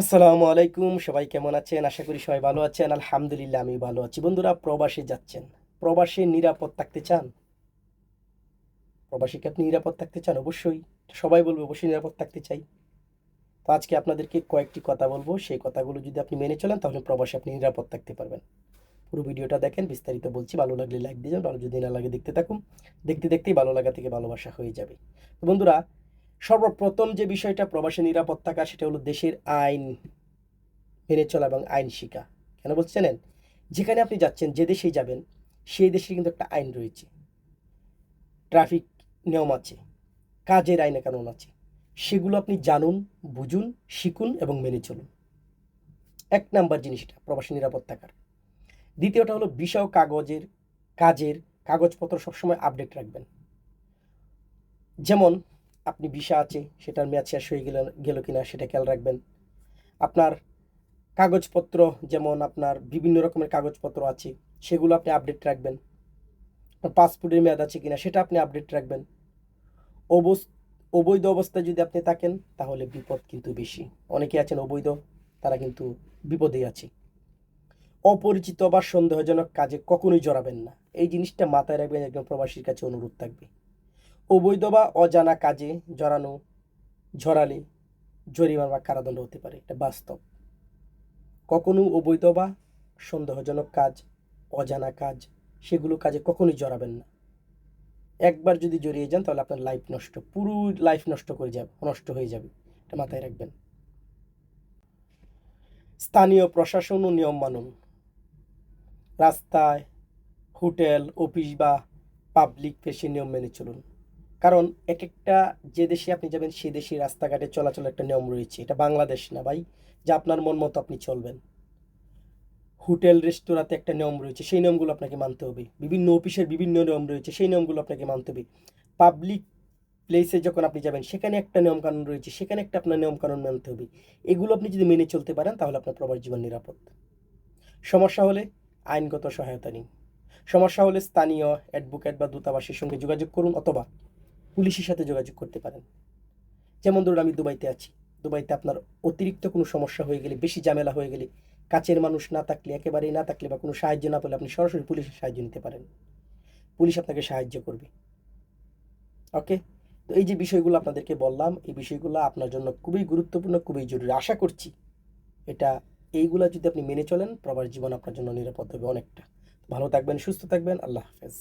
আসসালামু আলাইকুম, সবাই কেমন আছেন? আশা করি সবাই ভালো আছেন। আলহামদুলিল্লাহ আমি ভালো আছি। বন্ধুরা, প্রবাসে যাচ্ছেন, প্রবাসে নিরাপদ থাকতে চান? প্রবাসে কি আপনি নিরাপদ থাকতে চান? অবশ্যই। সবাই বলবে অবশ্যই নিরাপদ থাকতে চাই। তো আজকে আপনাদেরকে কয়েকটি কথা বলবো, সেই কথাগুলো যদি আপনি মেনে চলেন তাহলে প্রবাসে আপনি নিরাপদ থাকতে পারবেন। পুরো ভিডিওটা দেখেন, বিস্তারিত বলছি। ভালো লাগলে লাইক দিয়ে যান, ভালো যদি না লাগে দেখতে থাকুন। দেখতে দেখতেই ভালো লাগা থেকে ভালোবাসা হয়ে যাবে। তো বন্ধুরা, সর্বপ্রথম যে বিষয়টা প্রবাসে নিরাপদ থাকা, সেটা হলো দেশের আইন মেনে চলা এবং আইন শিখা। কেন বলছি জানেন? যেখানে আপনি যাচ্ছেন, যে দেশেই যাবেন, সেই দেশের কিন্তু একটা আইন রয়েছে, ট্রাফিক নিয়ম আছে, কাজের আইনে কানুন আছে। সেগুলো আপনি জানুন, বুঝুন, শিখুন এবং মেনে চলুন। এক নাম্বার জিনিস এটা প্রবাসী নিরাপদ থাকার। দ্বিতীয়টা হলো ভিসা ও কাজের কাগজপত্র সবসময় আপডেট রাখবেন। যেমন আপনি ভিসা আছে, সেটার মেয়াদ শেষ হয়ে গেল কিনা সেটা খেয়াল রাখবেন। আপনার কাগজপত্র, যেমন আপনার বিভিন্ন রকমের কাগজপত্র আছে, সেগুলো আপনি আপডেট রাখবেন। পাসপোর্টের মেয়াদ আছে কিনা সেটা আপনি আপডেট রাখবেন। অবৈধ অবস্থায় যদি আপনি থাকেন তাহলে বিপদ কিন্তু বেশি। অনেকে আছেন অবৈধ, তারা কিন্তু বিপদেই আছে। অপরিচিত বা সন্দেহজনক কাজে কখনোই জড়াবেন না, এই জিনিসটা মাথায় রাখবেন। একজন প্রবাসীর কাছে অনুরোধ থাকবে, অবৈধ বা অজানা কাজে ঝরালে জরিমানা বা কারাদণ্ড হতে পারে, এটা বাস্তব। কখনো অবৈধ বা সন্দেহজনক কাজ, অজানা কাজ, সেগুলো কাজে কখনোই জড়াবেন না। একবার যদি জড়িয়ে যান তাহলে আপনার লাইফ নষ্ট, পুরো লাইফ নষ্ট হয়ে যাবে, এটা মাথায় রাখবেন। স্থানীয় প্রশাসন ও নিয়ম মানুন। রাস্তায়, হোটেল, অফিস বা পাবলিক প্লেসে নিয়ম মেনে চলুন। কারণ এক একটা, যে দেশে আপনি যাবেন সে দেশে রাস্তাঘাটে চলাচলের একটা নিয়ম রয়েছে। এটা বাংলাদেশ না ভাই, যে আপনার মন মতো আপনি চলবেন। হোটেল রেস্তোরাঁতে একটা নিয়ম রয়েছে, সেই নিয়মগুলো আপনাকে মানতে হবে। বিভিন্ন অফিসের বিভিন্ন নিয়ম রয়েছে, সেই নিয়মগুলো আপনাকে মানতে হবে। পাবলিক প্লেসে যখন আপনি যাবেন সেখানে একটা নিয়মকানুন রয়েছে, সেখানে একটা আপনার নিয়মকানুন মানতে হবে। এগুলো আপনি যদি মেনে চলতে পারেন তাহলে আপনার প্রবাস জীবন নিরাপদ। সমস্যা হলে আইনগত সহায়তা নিন। সমস্যা হলে স্থানীয় অ্যাডভোকেট বা দূতাবাসের সঙ্গে যোগাযোগ করুন, অথবা পুলিশের সাথে যোগাযোগ করতে পারেন। যেমন ধরুন আমি দুবাইতে আছি, দুবাইতে আপনার অতিরিক্ত কোনো সমস্যা হয়ে গেলে, বেশি ঝামেলা হয়ে গেলে, কাছের মানুষ না থাকলে, একেবারেই না থাকলে, বা কোনো সাহায্য না পেলে আপনি সরাসরি পুলিশের সাহায্য নিতে পারেন। পুলিশ আপনাকে সাহায্য করবে। ওকে। তো এই যে বিষয়গুলো আপনাদেরকে বললাম, এই বিষয়গুলো আপনার জন্য খুবই গুরুত্বপূর্ণ, খুবই জরুরি। আশা করছি এটা, এইগুলা যদি আপনি মেনে চলেন, প্রবাস জীবন আপনার জন্য নিরাপদ হবে অনেকটা। ভালো থাকবেন, সুস্থ থাকবেন। আল্লাহ হাফেজ।